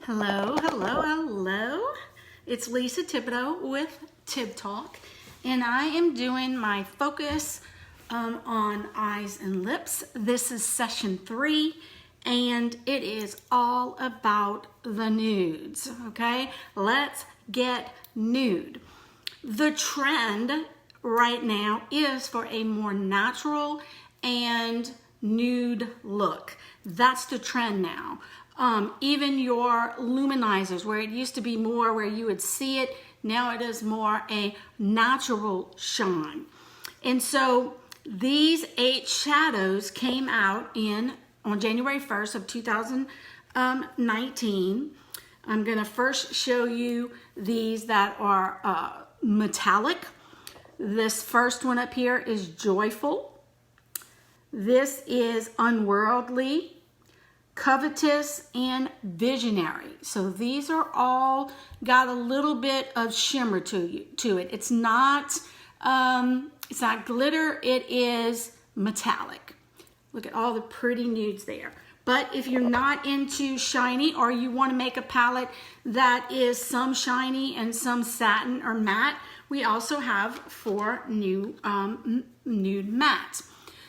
Hello, hello, hello. It's Lisa Thibodeau with Tib Talk, and I am doing my focus on eyes and lips. This is session 3, and it is all about the nudes, okay? Let's get nude. The trend right now is for a more natural and nude look. That's the trend now. Even your luminizers, where it used to be more where you would see it, now it is more a natural shine. And so these 8 shadows came out on January 1st of 2019. I'm going to first show you these that are metallic. This first one up here is joyful. This is unworldly, covetous, and visionary. So these are all got a little bit of shimmer to it. It's not glitter, it is metallic. Look at all the pretty nudes there. But if you're not into shiny, or you want to make a palette that is some shiny and some satin or matte, we also have 4 new nude mattes.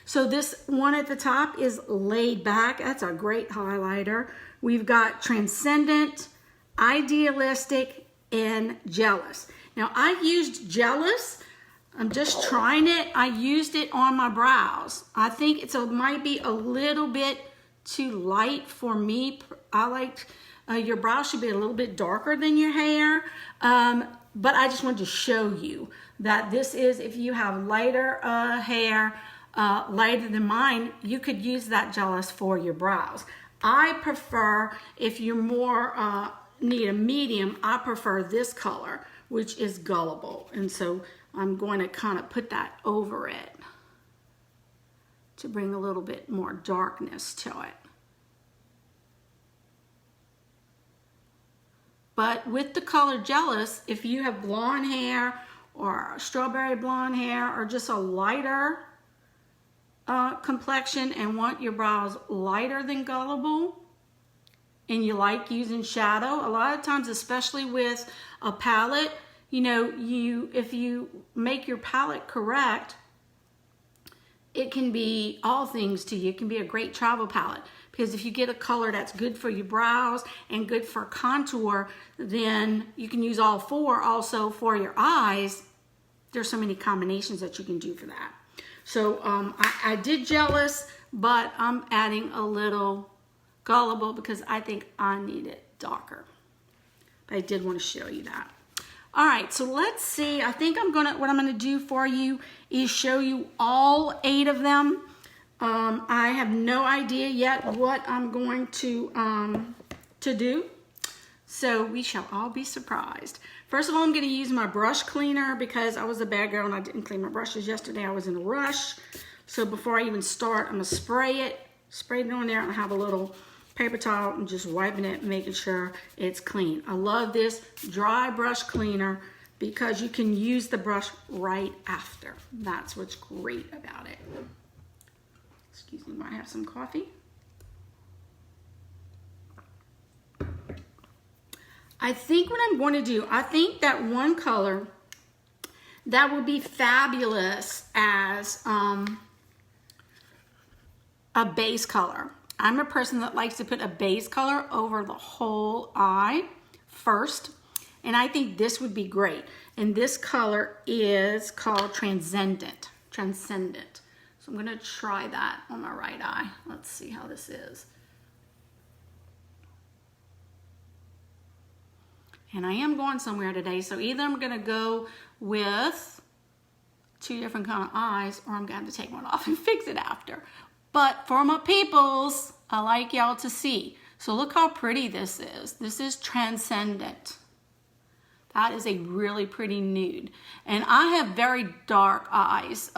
So this one at the top is Laid Back. That's a great highlighter. We've got Transcendent, Idealistic, and Jealous. Now I used Jealous. I'm just trying it. I used it on my brows. I think it might be a little bit too light for me. I like your brows should be a little bit darker than your hair. But I just wanted to show you that this is, if you have lighter hair, lighter than mine, you could use that Jealous for your brows. I prefer, if you're more need a medium, I prefer this color, which is Gullible. And so I'm going to kind of put that over it to bring a little bit more darkness to it. But with the color Jealous, if you have blonde hair or strawberry blonde hair or just a lighter complexion and want your brows lighter than Gullible, and you like using shadow, a lot of times, especially with a palette, you know, if you make your palette correct, it can be all things to you. It can be a great travel palette, because if you get a color that's good for your brows and good for contour, then you can use all 4 also for your eyes. There's so many combinations that you can do for that. So I did Jealous, but I'm adding a little Gullible because I think I need it darker. But I did want to show you that. All right, so let's see. I think what I'm gonna do for you is show you all 8 of them. I have no idea yet what I'm going to do. So we shall all be surprised. First of all, I'm going to use my brush cleaner because I was a bad girl and I didn't clean my brushes yesterday. I was in a rush. So before I even start, I'm going to spray it on there, and I have a little paper towel and just wiping it, making sure it's clean. I love this dry brush cleaner because you can use the brush right after. That's what's great about it. Excuse me, might have some coffee. I think what I'm going to do, I think that one color that would be fabulous as a base color. I'm a person that likes to put a base color over the whole eye first, and I think this would be great. And this color is called Transcendent. Transcendent. So I'm going to try that on my right eye. Let's see how this is. And I am going somewhere today, so either I'm going to go with 2 different kind of eyes, or I'm going to have to take one off and fix it after. But for my peoples, I like y'all to see. So look how pretty this is. This is Transcendent. That is a really pretty nude. And I have very dark eyes,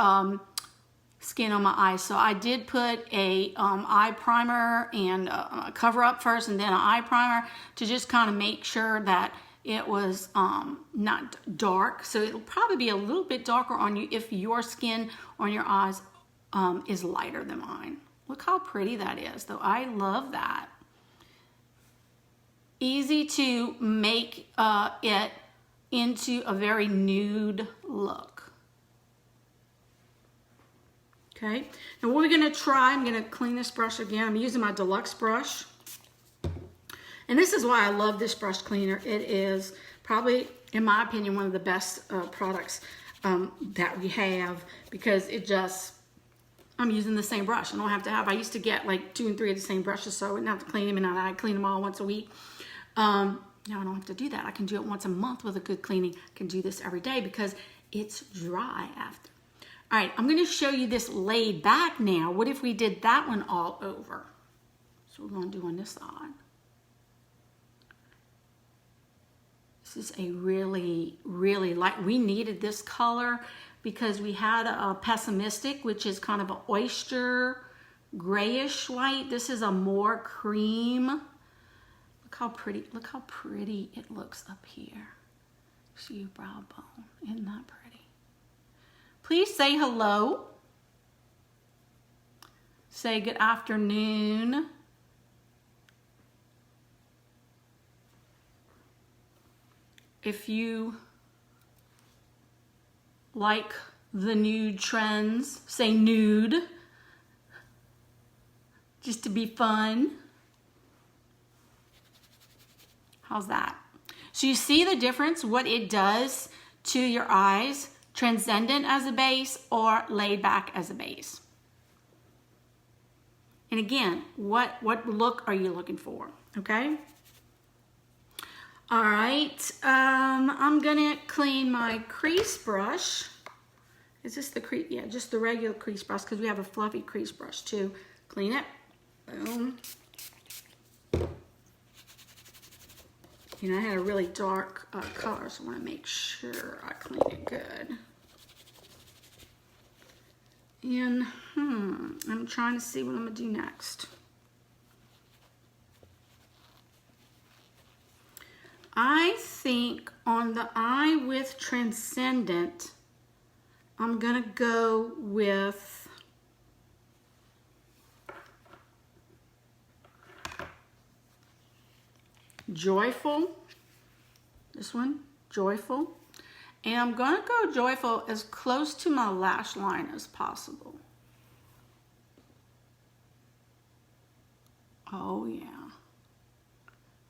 skin on my eyes. So I did put a eye primer and a cover up first, and then an eye primer to just kind of make sure that it was not dark. So it'll probably be a little bit darker on you if your skin on your eyes is lighter than mine. Look how pretty that is, though. I love that. easy to make it into a very nude look. Okay, now what we're gonna try, I'm gonna clean this brush again. I'm using my deluxe brush. And this is why I love this brush cleaner. It is probably, in my opinion, one of the best products that we have, because it just, I'm using the same brush. I don't have to have, I used to get like 2 and 3 of the same brushes, so I wouldn't have to clean them, and I clean them all once a week. Now I don't have to do that. I can do it once a month with a good cleaning. I can do this every day because it's dry after. All right, I'm gonna show you this laid back now. What if we did that one all over? So we're gonna do on this side. This is a really, really light, we needed this color because we had a pessimistic, which is kind of an oyster grayish white. This is a more cream. Look how pretty it looks up here. See your brow bone, isn't that pretty? Please say hello. Say good afternoon. If you like the nude trends, say nude, just to be fun. How's that? So you see the difference, what it does to your eyes, transcendent as a base or laid back as a base. And again, what look are you looking for, okay? All right, I'm gonna clean my crease brush. Is this the crease? Yeah, just the regular crease brush, because we have a fluffy crease brush too. Clean it, boom. You know, I had a really dark color, so I wanna make sure I clean it good. And I'm trying to see what I'm gonna do next. I think on the eye with transcendent, I'm gonna go with joyful. This one, joyful. And I'm gonna go joyful as close to my lash line as possible. Oh yeah.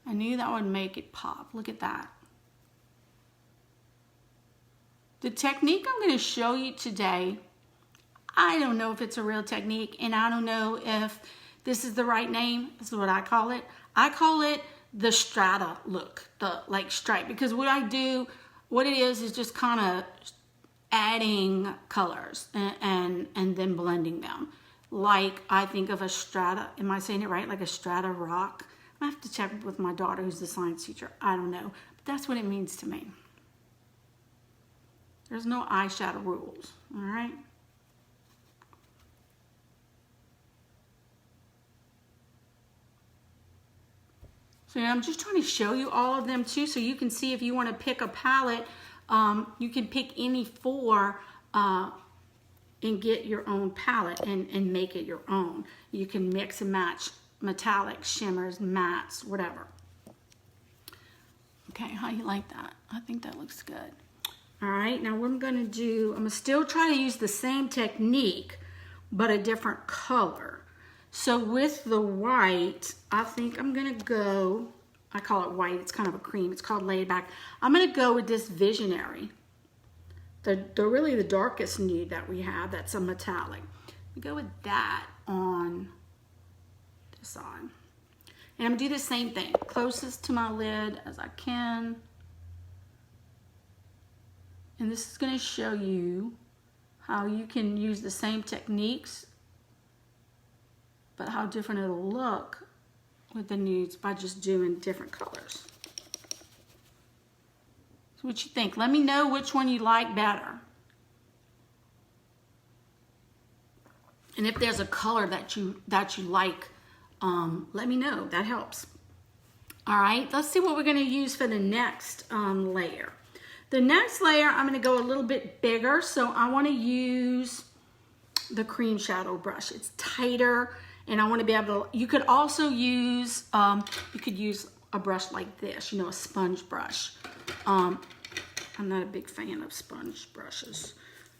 I knew that would make it pop. Look at that. The technique I'm going to show you today, I don't know if it's a real technique, and I don't know if this is the right name. This is what I call it. I call it the strata look, the like stripe, because what I do, what it is just kind of adding colors and then blending them. Like I think of a strata, am I saying it right? Like a strata rock. I have to check with my daughter who's the science teacher. I don't know, but that's what it means to me. There's no eyeshadow rules, all right? So I'm just trying to show you all of them too, so you can see if you want to pick a palette, you can pick any 4 and get your own palette and make it your own. You can mix and match metallics, shimmers, mattes, whatever. Okay, how you like that? I think that looks good. All right, now what I'm gonna do, I'm gonna still try to use the same technique, but a different color. So with the white, I think I'm gonna go, I call it white, it's kind of a cream, it's called laid back. I'm gonna go with this Visionary. The really the darkest nude that we have, that's a metallic. We go with that on on. And I'm gonna do the same thing, closest to my lid as I can. And this is gonna show you how you can use the same techniques, but how different it'll look with the nudes by just doing different colors. So what you think? Let me know which one you like better. And if there's a color that you like, let me know, that helps. All right, let's see what we're gonna use for the next layer. The next layer, I'm gonna go a little bit bigger, so I wanna use the cream shadow brush. It's tighter, and I wanna be able to, you could also use, you could use a brush like this, you know, a sponge brush. I'm not a big fan of sponge brushes.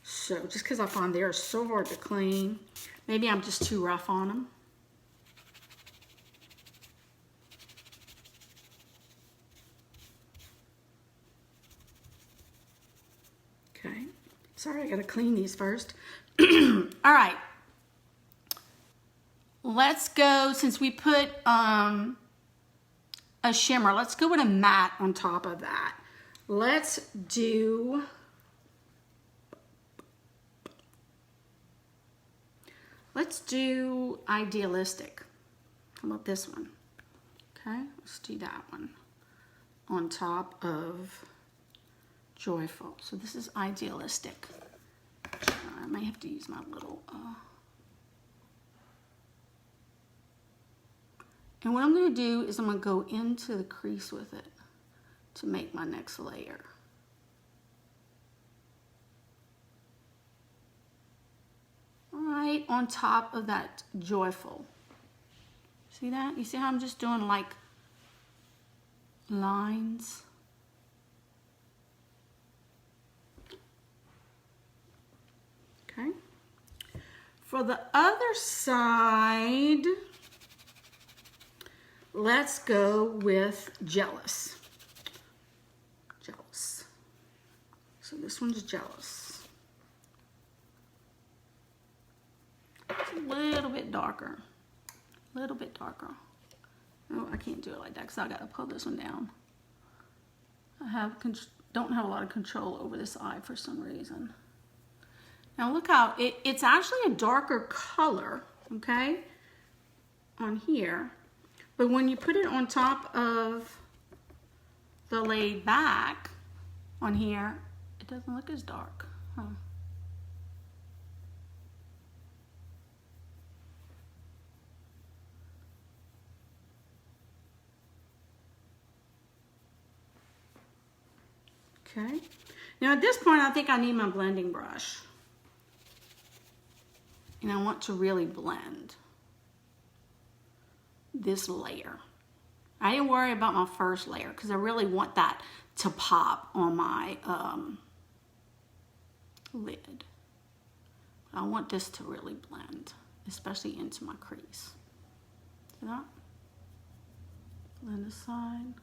So just because I find they're so hard to clean, maybe I'm just too rough on them. Okay, sorry, I gotta clean these first. All right, let's go, since we put a shimmer, let's go with a matte on top of that. Let's do Idealistic. How about this one? Okay, let's do that one on top of Joyful. So this is Idealistic. I might have to use my little and what I'm going to do is I'm going to go into the crease with it to make my next layer. Right on top of that Joyful. See that? You see how I'm just doing like lines? Okay. For the other side, let's go with Jealous. Jealous. So this one's Jealous. It's a little bit darker. A little bit darker. Oh, I can't do it like that because I got to pull this one down. I don't have a lot of control over this eye for some reason. Now look how it's actually a darker color, okay, on here. But when you put it on top of the Laid Back on here, it doesn't look as dark, huh? Okay. Now at this point, I think I need my blending brush. And I want to really blend this layer. I didn't worry about my first layer because I really want that to pop on my lid. I want this to really blend, especially into my crease. See that? Blend this side.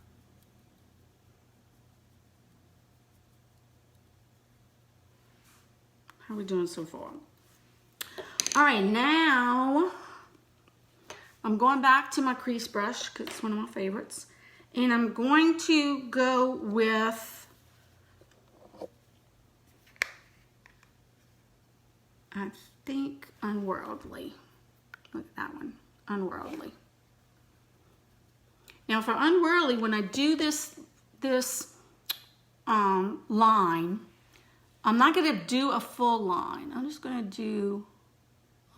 How are we doing so far? All right, now I'm going back to my crease brush because it's one of my favorites. And I'm going to go with, I think, Unworldly. Look at that one, Unworldly. Now for Unworldly, when I do this line, I'm not going to do a full line. I'm just going to do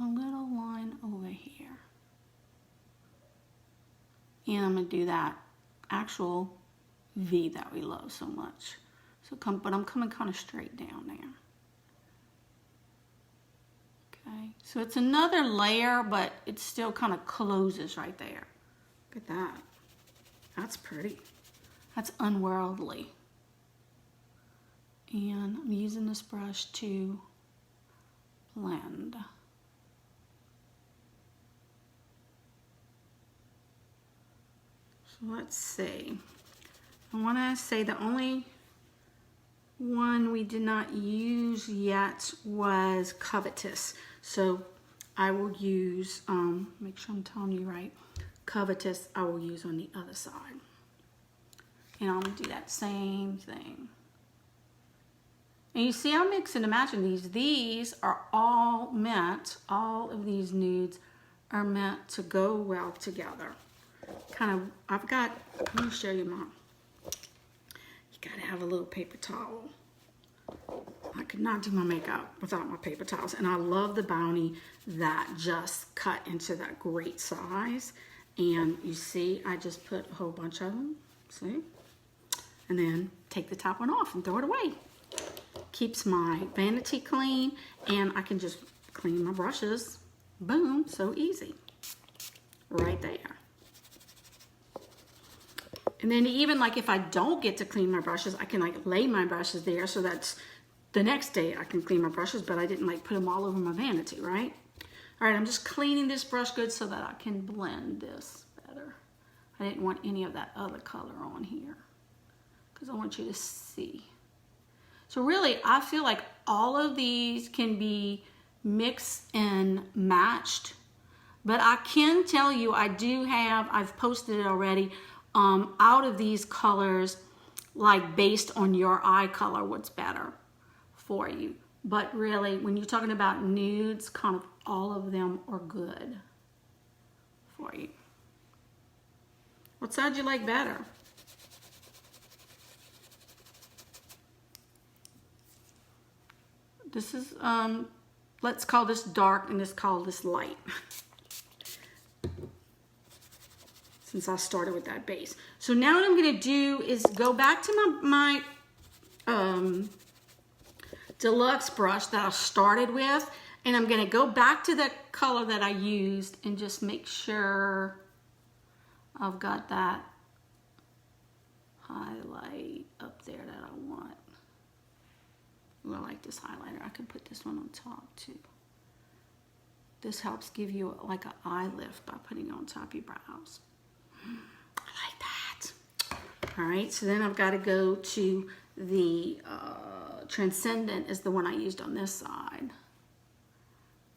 a little line over here. And I'm going to do that actual V that we love so much. So but I'm coming kind of straight down there. Okay, so it's another layer, but it still kind of closes right there. Look at that. That's pretty. That's Unworldly. And I'm using this brush to blend. So let's see. I want to say the only one we did not use yet was Covetous. So I will use, make sure I'm telling you right, Covetous I will use on the other side. And I'm going to do that same thing. And you see I'm mixing and matching these. These are all meant, all of these nudes are meant to go well together. Kind of, I've got, let me show you mine. You gotta have a little paper towel. I could not do my makeup without my paper towels. And I love the Bounty that just cut into that great size. And you see, I just put a whole bunch of them, see? And then take the top one off and throw it away. Keeps my vanity clean, and I can just clean my brushes. Boom, so easy. Right there. And then even like if I don't get to clean my brushes, I can like lay my brushes there so that's the next day I can clean my brushes, but I didn't like put them all over my vanity, right? All right, I'm just cleaning this brush good so that I can blend this better. I didn't want any of that other color on here because I want you to see. So really, I feel like all of these can be mixed and matched, but I can tell you I do have, I've posted it already, out of these colors, like based on your eye color, what's better for you. But really, when you're talking about nudes, kind of all of them are good for you. What side do you like better? This is, let's call this dark and let's call this light. Since I started with that base. So now what I'm gonna do is go back to my deluxe brush that I started with, and I'm gonna go back to the color that I used and just make sure I've got that highlight up there that I want. I like this highlighter. I could put this one on top too. This helps give you like an eye lift by putting it on top of your brows. I like that. All right, so then I've got to go to the Transcendent is the one I used on this side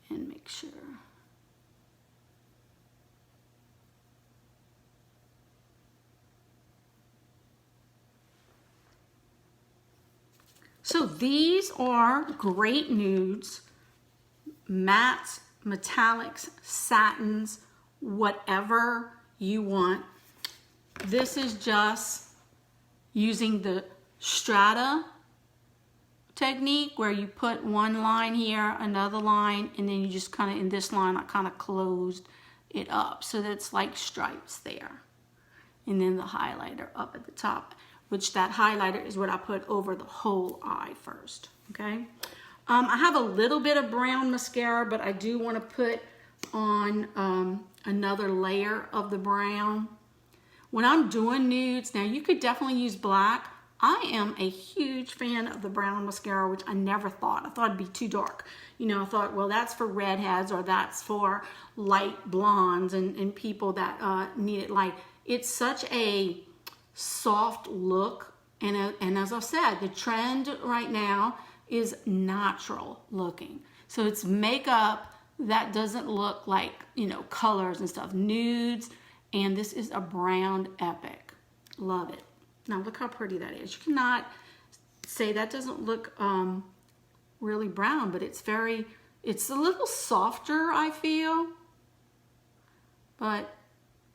and make sure. So these are great nudes, mattes, metallics, satins, whatever you want. This is just using the strata technique where you put one line here, another line, and then you just kind of, in this line, I kind of closed it up. So that's like stripes there. And then the highlighter up at the top, which that highlighter is what I put over the whole eye first, okay? I have a little bit of brown mascara, but I do want to put on another layer of the brown. When I'm doing nudes, now you could definitely use black. I am a huge fan of the brown mascara, which I never thought. I thought it'd be too dark. You know, I thought, well, that's for redheads or that's for light blondes and people that need it light. It's such a soft look. And as I said, the trend right now is natural looking. So it's makeup that doesn't look like, you know, colors and stuff. Nudes, and this is a brown epic. Love it. Now look how pretty that is. You cannot say that doesn't look really brown, but it's a little softer, I feel. But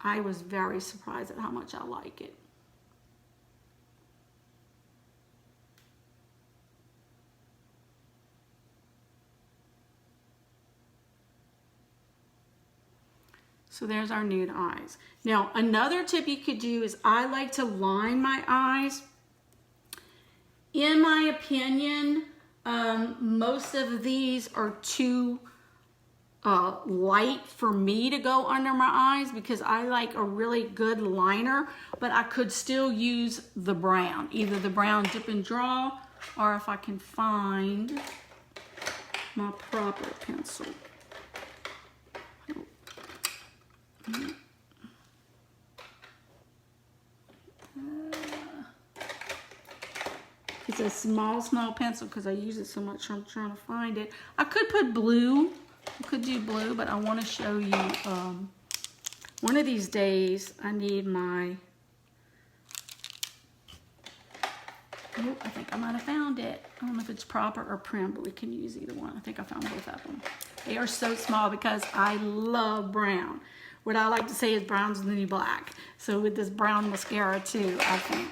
I was very surprised at how much I like it. So there's our nude eyes. Now, another tip you could do is I like to line my eyes. In my opinion, most of these are too light for me to go under my eyes because I like a really good liner, but I could still use the brown, either the brown dip and draw, or if I can find my proper pencil. It's a small pencil because I use it so much. I'm trying to find it. I could put blue. I could do blue, but I want to show you. One of these days, I need my. Oh, I think I might have found it. I don't know if it's proper or prim, but we can use either one. I think I found both of them. They are so small because I love brown. What I like to say is brown's the new black. So with this brown mascara too, I think.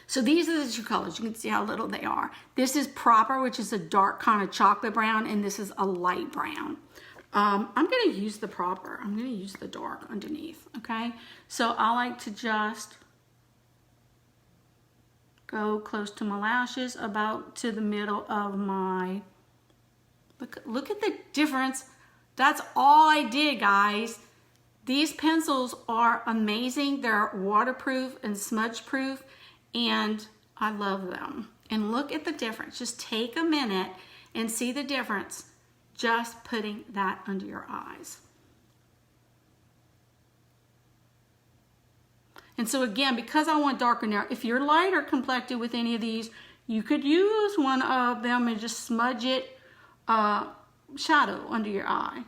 So these are the two colors. You can see how little they are. This is proper, which is a dark kind of chocolate brown, and this is a light brown. I'm gonna use the proper. I'm gonna use the dark underneath, okay? So I like to just go close to my lashes, about to the middle of my, look at the difference. That's all I did, guys. These pencils are amazing. They're waterproof and smudge proof, and I love them. And look at the difference. Just take a minute and see the difference just putting that under your eyes. And so again, because I want darker now, if you're lighter complected with any of these, you could use one of them and just smudge it shadow under your eye.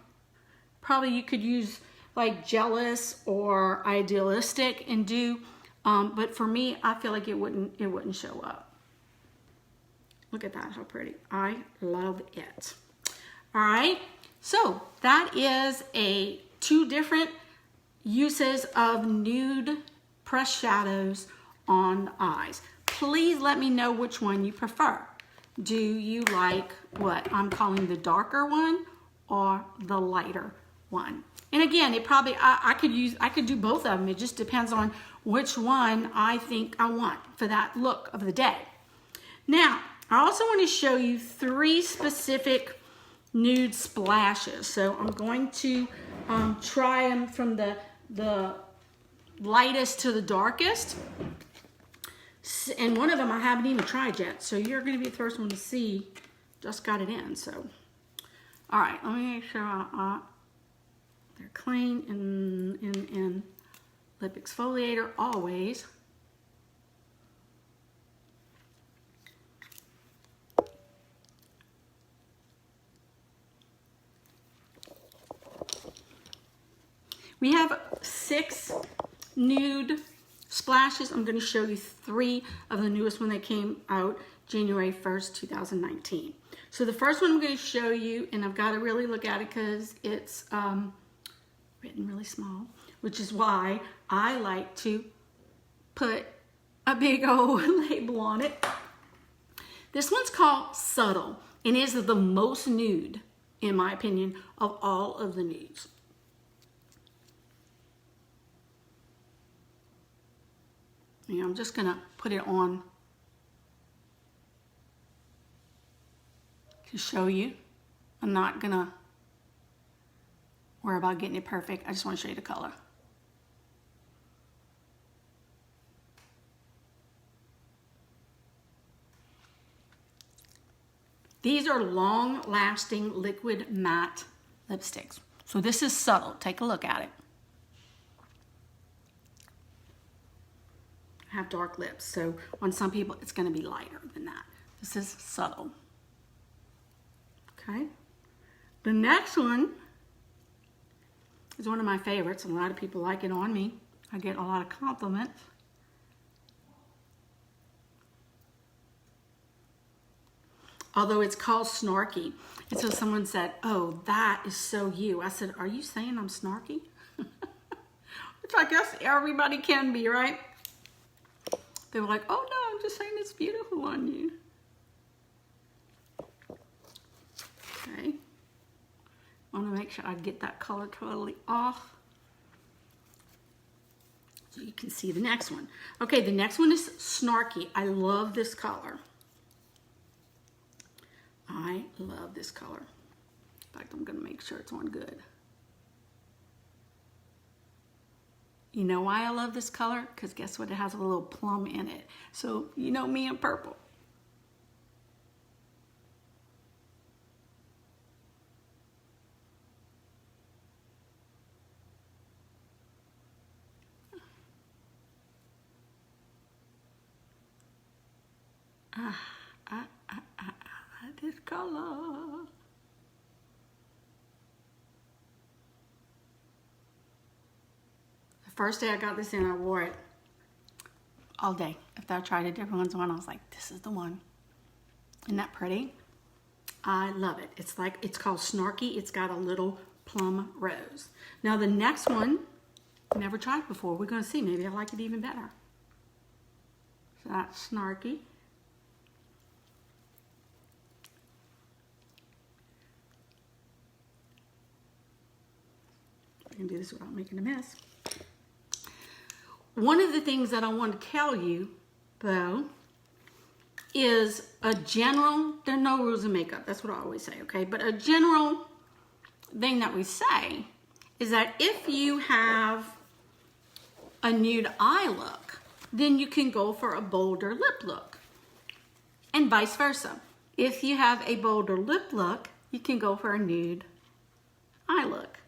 Probably you could use like Jealous or Idealistic and do, but for me, I feel like it wouldn't show up. Look at that, how pretty. I love it. All right, so that is two different uses of nude press shadows on the eyes. Please let me know which one you prefer. Do you like what I'm calling the darker one or the lighter one? And again, it probably, I could do both of them. It just depends on which one I think I want for that look of the day. Now, I also want to show you 3 specific nude splashes. So I'm going to try them from the lightest to the darkest. And one of them I haven't even tried yet. So you're going to be the first one to see. Just got it in. So, all right, let me make sure they're clean and lip exfoliator always. We have 6 nude splashes. I'm going to show you 3 of the newest one that came out January 1st, 2019. So the first one I'm going to show you, and I've got to really look at it because it's written really small, which is why I like to put a big old label on it. This one's called Subtle, and is the most nude, in my opinion, of all of the nudes. Yeah, I'm just gonna put it on to show you. I'm not gonna worry about getting it perfect. I just want to show you the color. These are long-lasting liquid matte lipsticks. So this is Subtle. Take a look at it. I have dark lips, so on some people it's going to be lighter than that. This is Subtle. Okay. The next one is one of my favorites. A lot of people like it on me. I get a lot of compliments. Although it's called Snarky. And so someone said, oh, that is so you. I said, are you saying I'm snarky? Which I guess everybody can be, right? They were like, oh no, I'm just saying it's beautiful on you. Okay. I want to make sure I get that color totally off. So you can see the next one. Okay, the next one is Snarky. I love this color. I love this color. In fact, I'm going to make sure it's on good. You know why I love this color? Because guess what? It has a little plum in it. So, you know me and purple. This color. The first day I got this in, I wore it all day. After I tried a different ones on, I was like, this is the one. Isn't that pretty? I love it. It's called Snarky. It's got a little plum rose. Now the next one, never tried before. We're going to see. Maybe I like it even better. So that's Snarky. I can do this without making a mess. One of the things that I want to tell you, though, is a general, there are no rules in makeup. That's what I always say, okay? But a general thing that we say is that if you have a nude eye look, then you can go for a bolder lip look, and vice versa. If you have a bolder lip look, you can go for a nude eye look.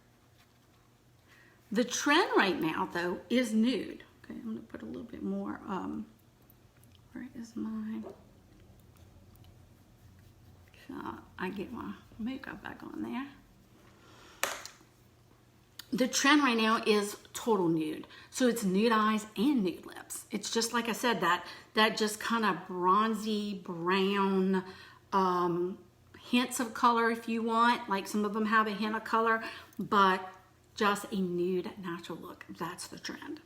The trend right now, though, is nude. Okay, I'm gonna put a little bit more, where is my, I get my makeup back on there. The trend right now is total nude. So it's nude eyes and nude lips. It's just like I said, that just kind of bronzy brown, hints of color if you want. Like some of them have a hint of color, but just a nude natural look. That's the trend.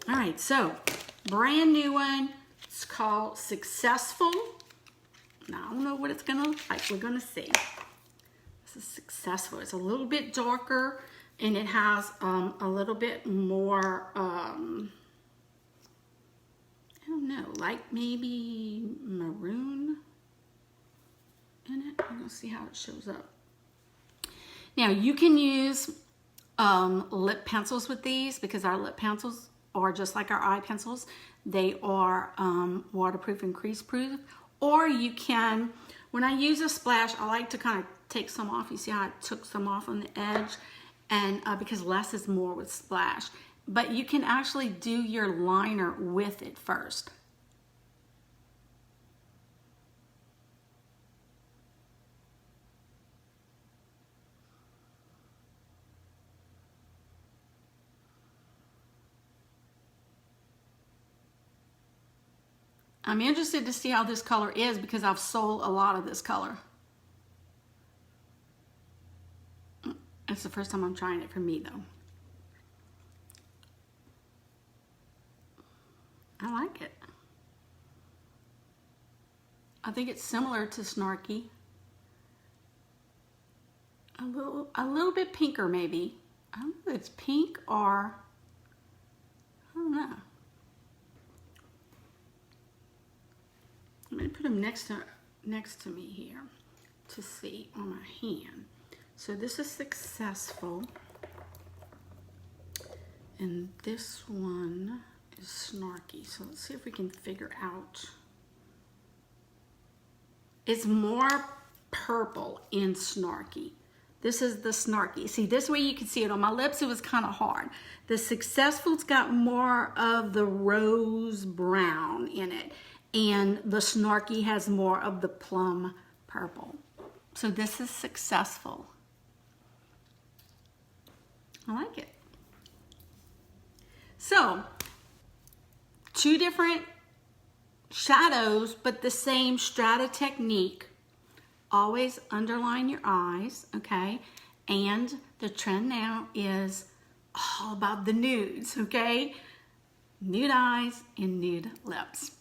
All right, so brand new one. It's called Successful. Now I don't know what it's gonna look like. We're gonna see. This is Successful. It's a little bit darker, and it has a little bit more, I don't know, like maybe maroon in it. I'm gonna see how it shows up. Now you can use lip pencils with these, because our lip pencils are just like our eye pencils. They are waterproof and crease proof. Or you can, when I use a splash, I like to kind of take some off. You see how I took some off on the edge? And because less is more with splash. But you can actually do your liner with it first. I'm interested to see how this color is, because I've sold a lot of this color. It's the first time I'm trying it for me, though. I like it. I think it's similar to Snarky. A little bit pinker, maybe. I don't know if it's pink or, I don't know. I'm going to put them next to me here to see on my hand. So this is Successful, and this one is Snarky. So let's see if we can figure out. It's more purple in Snarky. This is the Snarky. See, this way you can see it. On my lips, it was kind of hard. The Successful's got more of the rose brown in it, and the Snarky has more of the plum purple. So this is Successful. I like it. So, two different shadows, but the same strata technique. Always underline your eyes, okay? And the trend now is all about the nudes, okay? Nude eyes and nude lips.